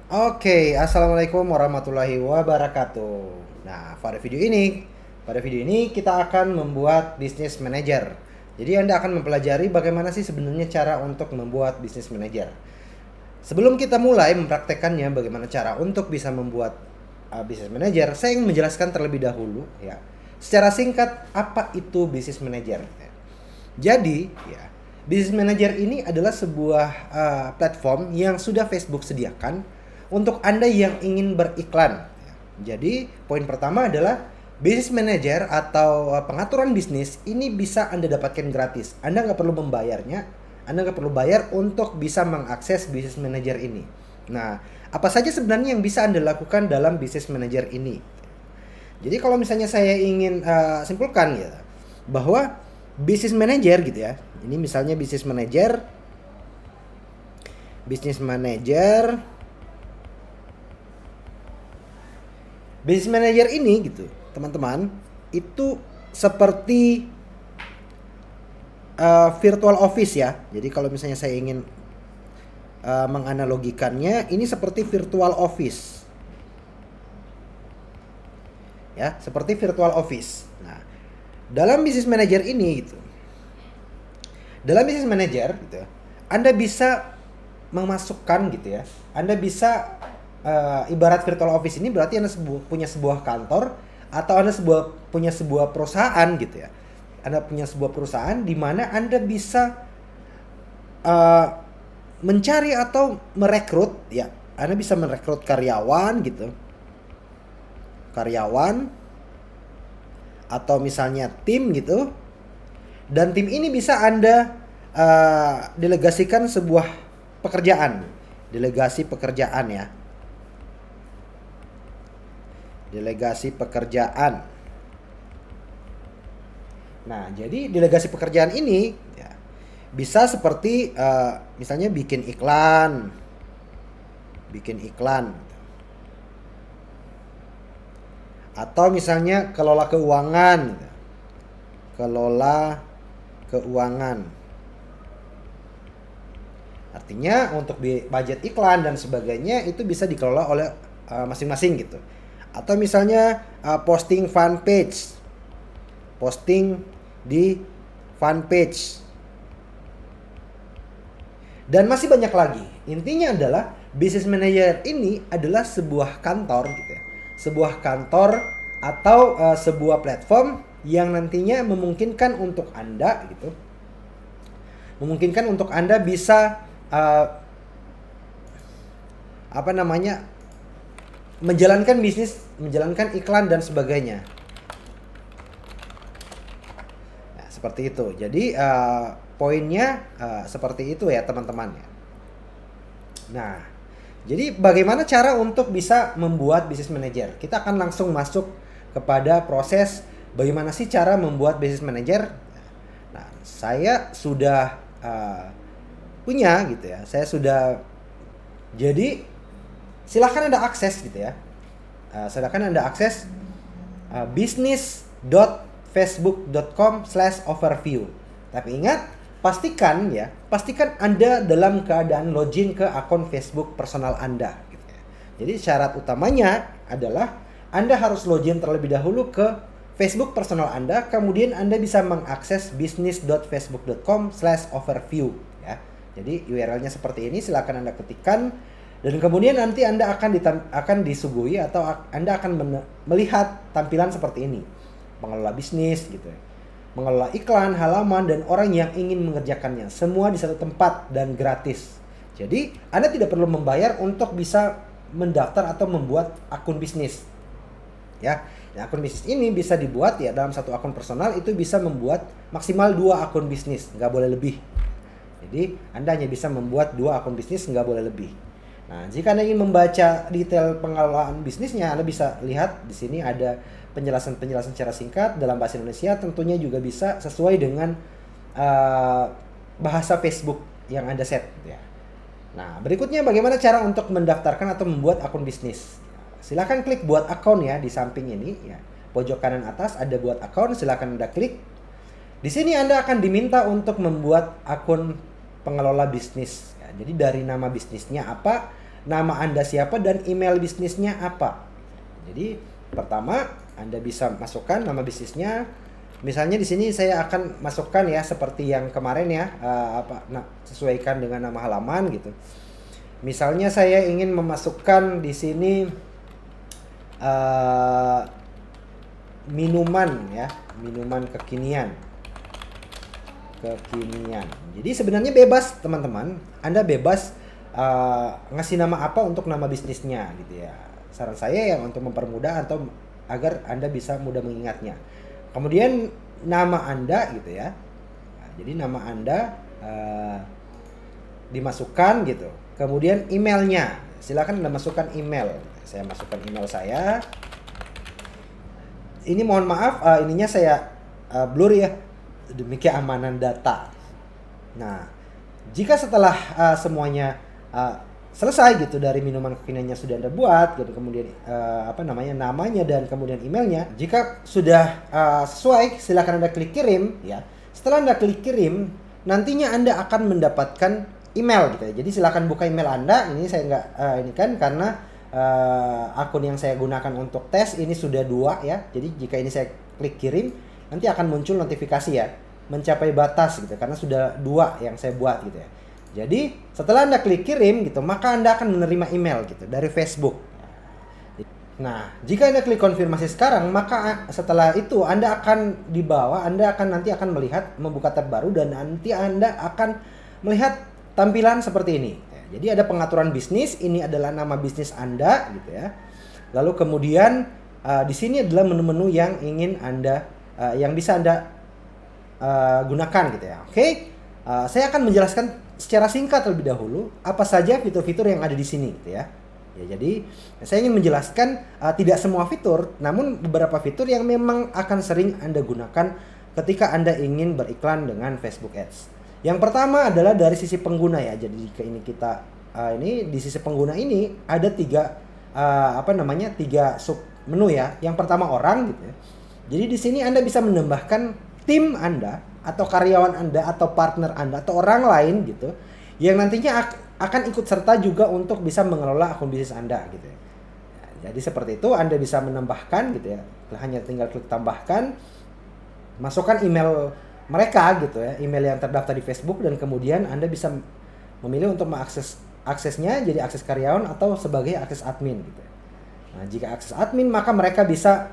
Oke, assalamualaikum warahmatullahi wabarakatuh. Pada video ini kita akan membuat bisnis manager. Jadi Anda akan mempelajari bagaimana sih sebenarnya cara untuk membuat bisnis manager. Sebelum kita mulai mempraktekannya bagaimana cara untuk bisa membuat bisnis manager, saya ingin menjelaskan terlebih dahulu ya. Secara singkat apa itu bisnis manager? Jadi, ya, bisnis manager ini adalah sebuah platform yang sudah Facebook sediakan untuk Anda yang ingin beriklan. Jadi, poin pertama adalah bisnis manager atau pengaturan bisnis ini bisa Anda dapatkan gratis. Anda nggak perlu membayarnya, Anda nggak perlu bayar untuk bisa mengakses bisnis manager ini. Nah, apa saja sebenarnya yang bisa Anda lakukan dalam bisnis manager ini? Jadi kalau misalnya saya ingin simpulkan ya, bahwa bisnis manager gitu ya. Ini misalnya bisnis manager ini gitu, teman-teman, itu seperti virtual office ya. Jadi kalau misalnya saya ingin menganalogikannya, ini seperti virtual office. Ya, seperti virtual office. Nah, dalam bisnis manager ini gitu. Dalam bisnis manager gitu, Anda bisa memasukkan gitu ya. Anda bisa ibarat virtual office ini berarti Anda punya sebuah kantor atau Anda punya sebuah perusahaan gitu ya. Anda punya sebuah perusahaan di mana Anda bisa uh, mencari atau merekrut ya. Anda bisa merekrut karyawan gitu. Karyawan atau misalnya tim gitu. Dan tim ini bisa Anda delegasikan sebuah pekerjaan. Delegasi pekerjaan ya. Delegasi pekerjaan. Nah, jadi delegasi pekerjaan ini ya, bisa seperti misalnya bikin iklan, atau misalnya kelola keuangan, kelola keuangan. Artinya untuk budget iklan dan sebagainya itu bisa dikelola oleh masing-masing gitu. Atau misalnya posting di fan page. Dan masih banyak lagi. Intinya adalah business manager ini adalah sebuah kantor gitu ya. Sebuah kantor atau sebuah platform yang nantinya memungkinkan untuk Anda gitu. Memungkinkan untuk Anda bisa menjalankan bisnis, menjalankan iklan dan sebagainya. Nah, seperti itu. Jadi poinnya seperti itu ya teman-teman. Nah, jadi bagaimana cara untuk bisa membuat bisnis manager? Kita akan langsung masuk kepada proses bagaimana sih cara membuat bisnis manager. Nah, saya sudah punya gitu ya. Saya sudah, jadi silakan Anda akses gitu ya. Silakan Anda akses business.facebook.com/overview. Tapi ingat, pastikan Anda dalam keadaan login ke akun Facebook personal Anda gitu ya. Jadi syarat utamanya adalah Anda harus login terlebih dahulu ke Facebook personal Anda, kemudian Anda bisa mengakses business.facebook.com/overview ya. Jadi URL-nya seperti ini, silakan Anda ketikkan dan kemudian nanti Anda akan disuguhi atau Anda akan melihat tampilan seperti ini. Mengelola bisnis gitu ya. Mengelola iklan, halaman, dan orang yang ingin mengerjakannya. Semua di satu tempat dan gratis. Jadi, Anda tidak perlu membayar untuk bisa mendaftar atau membuat akun bisnis. Ya, akun bisnis ini bisa dibuat ya dalam satu akun personal itu bisa membuat maksimal 2 akun bisnis, nggak boleh lebih. Jadi, Anda hanya bisa membuat 2 akun bisnis, nggak boleh lebih. Nah, jika Anda ingin membaca detail pengelolaan bisnisnya, Anda bisa lihat di sini ada penjelasan-penjelasan secara singkat dalam bahasa Indonesia, tentunya juga bisa sesuai dengan bahasa Facebook yang Anda set ya. Nah, berikutnya bagaimana cara untuk mendaftarkan atau membuat akun bisnis. Silakan klik buat akun ya di samping ini ya. Pojok kanan atas ada buat akun, silakan Anda klik. Di sini Anda akan diminta untuk membuat akun pengelola bisnis. Ya, jadi dari nama bisnisnya apa, nama Anda siapa dan email bisnisnya apa. Jadi pertama Anda bisa masukkan nama bisnisnya. Misalnya di sini saya akan masukkan ya seperti yang kemarin ya, sesuaikan dengan nama halaman gitu. Misalnya saya ingin memasukkan di sini minuman ya, minuman kekinian. Jadi sebenarnya bebas teman-teman, Anda bebas ngasih nama apa untuk nama bisnisnya gitu ya. Saran saya yang untuk mempermudah atau agar Anda bisa mudah mengingatnya. Kemudian nama Anda gitu ya. Nah, jadi nama Anda dimasukkan gitu. Kemudian emailnya, silakan Anda masukkan email. Saya masukkan email saya. Ini mohon maaf, ininya saya blur ya, demi keamanan data. Nah, jika setelah semuanya selesai gitu dari minuman kekiniannya sudah Anda buat gitu, kemudian namanya dan kemudian emailnya, jika sudah sesuai silakan Anda klik kirim ya. Setelah Anda klik kirim, nantinya Anda akan mendapatkan email gitu ya. Jadi silakan buka email Anda. Ini saya nggak ini kan karena akun yang saya gunakan untuk tes ini sudah 2 ya. Jadi jika ini saya klik kirim, nanti akan muncul notifikasi ya, mencapai batas gitu karena sudah 2 yang saya buat gitu ya. Jadi setelah Anda klik kirim gitu, maka Anda akan menerima email gitu dari Facebook. Nah, jika Anda klik konfirmasi sekarang, maka setelah itu Anda akan dibawa, nanti akan melihat membuka tab baru dan nanti Anda akan melihat tampilan seperti ini. Jadi ada pengaturan bisnis, ini adalah nama bisnis Anda gitu ya. Lalu kemudian di sini adalah menu-menu yang ingin Anda yang bisa Anda gunakan gitu ya. Oke. Saya akan menjelaskan secara singkat terlebih dahulu apa saja fitur-fitur yang ada di sini gitu ya. Ya, jadi saya ingin menjelaskan tidak semua fitur, namun beberapa fitur yang memang akan sering Anda gunakan ketika Anda ingin beriklan dengan Facebook Ads. Yang pertama adalah dari sisi pengguna ya. Jadi jika ini kita ini di sisi pengguna ini ada 3 sub menu ya. Yang pertama orang gitu ya. Jadi di sini Anda bisa menambahkan tim Anda atau karyawan Anda atau partner Anda atau orang lain gitu yang nantinya akan ikut serta juga untuk bisa mengelola akun bisnis Anda gitu ya. Jadi seperti itu Anda bisa menambahkan gitu ya. Hanya tinggal klik tambahkan, masukkan email mereka gitu ya, email yang terdaftar di Facebook dan kemudian Anda bisa memilih untuk aksesnya jadi akses karyawan atau sebagai akses admin gitu ya. Nah, jika akses admin maka mereka bisa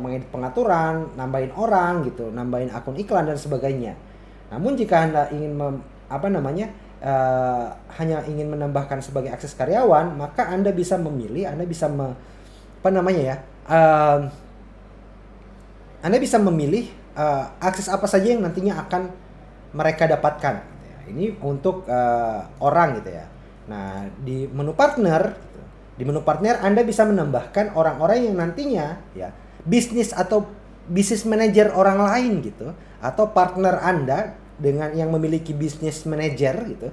mengedit pengaturan, nambahin orang gitu, nambahin akun iklan dan sebagainya. Namun jika Anda ingin hanya ingin menambahkan sebagai akses karyawan, maka Anda bisa memilih, Anda bisa memilih akses apa saja yang nantinya akan mereka dapatkan. Ini untuk orang gitu ya. Nah, di menu partner Anda bisa menambahkan orang-orang yang nantinya ya bisnis atau bisnis manajer orang lain gitu atau partner Anda dengan yang memiliki bisnis manajer gitu,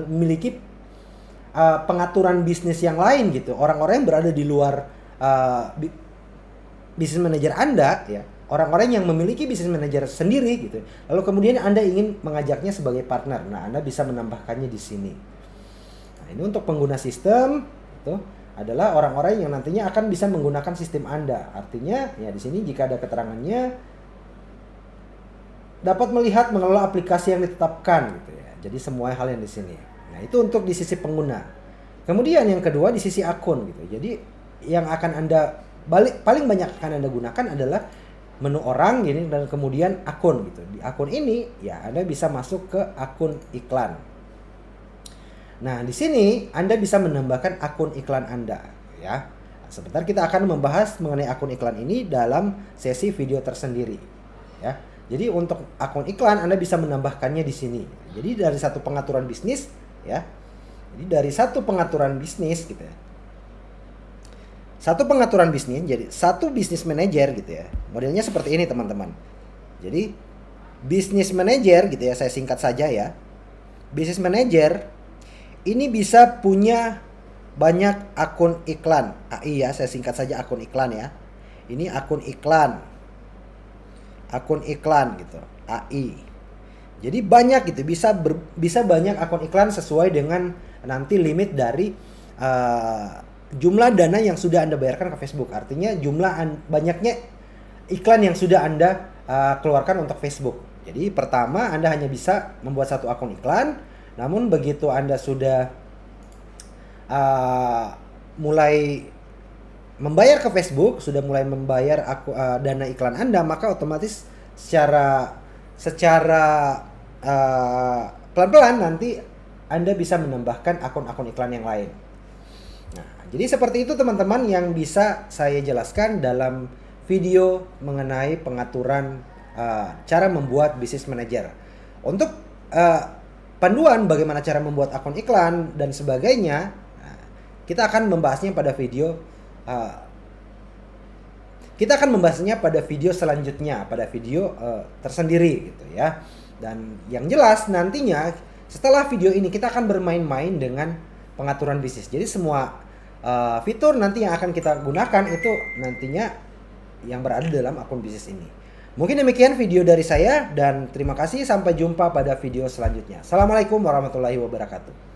memiliki pengaturan bisnis yang lain gitu. Orang-orang yang berada di luar bisnis manajer Anda ya, orang-orang yang memiliki bisnis manajer sendiri gitu. Lalu kemudian Anda ingin mengajaknya sebagai partner. Nah, Anda bisa menambahkannya di sini. Nah, ini untuk pengguna sistem itu adalah orang-orang yang nantinya akan bisa menggunakan sistem Anda. Artinya ya di sini jika ada keterangannya dapat melihat mengelola aplikasi yang ditetapkan gitu ya. Jadi semua hal yang di sini. Nah, itu untuk di sisi pengguna. Kemudian yang kedua di sisi akun gitu. Jadi yang akan Anda paling banyak akan Anda gunakan adalah menu orang gini dan kemudian akun gitu. Di akun ini ya Anda bisa masuk ke akun iklan. Nah, di sini Anda bisa menambahkan akun iklan Anda ya. Sebentar kita akan membahas mengenai akun iklan ini dalam sesi video tersendiri ya. Jadi untuk akun iklan Anda bisa menambahkannya di sini. Jadi dari satu pengaturan bisnis ya. Jadi dari satu pengaturan bisnis gitu ya. Satu pengaturan bisnis jadi satu bisnis manajer gitu ya. Modelnya seperti ini teman-teman. Jadi bisnis manajer gitu ya, saya singkat saja ya. Bisnis manajer ini bisa punya banyak akun iklan. AI ya, saya singkat saja akun iklan ya. Ini akun iklan. Akun iklan gitu, AI. Jadi banyak gitu, bisa banyak akun iklan sesuai dengan nanti limit dari jumlah dana yang sudah Anda bayarkan ke Facebook. Artinya banyaknya iklan yang sudah Anda keluarkan untuk Facebook. Jadi pertama Anda hanya bisa membuat satu akun iklan, namun begitu Anda sudah mulai membayar ke Facebook, sudah mulai membayar dana iklan Anda, maka otomatis secara pelan-pelan nanti Anda bisa menambahkan akun-akun iklan yang lain. Nah, jadi seperti itu teman-teman yang bisa saya jelaskan dalam video mengenai pengaturan cara membuat business manager. Untuk panduan bagaimana cara membuat akun iklan dan sebagainya, kita akan membahasnya pada video selanjutnya, pada video tersendiri gitu ya. Dan yang jelas nantinya setelah video ini kita akan bermain-main dengan pengaturan bisnis. Jadi semua fitur nanti yang akan kita gunakan itu nantinya yang berada dalam akun bisnis ini. Mungkin demikian video dari saya dan terima kasih, sampai jumpa pada video selanjutnya. Assalamualaikum warahmatullahi wabarakatuh.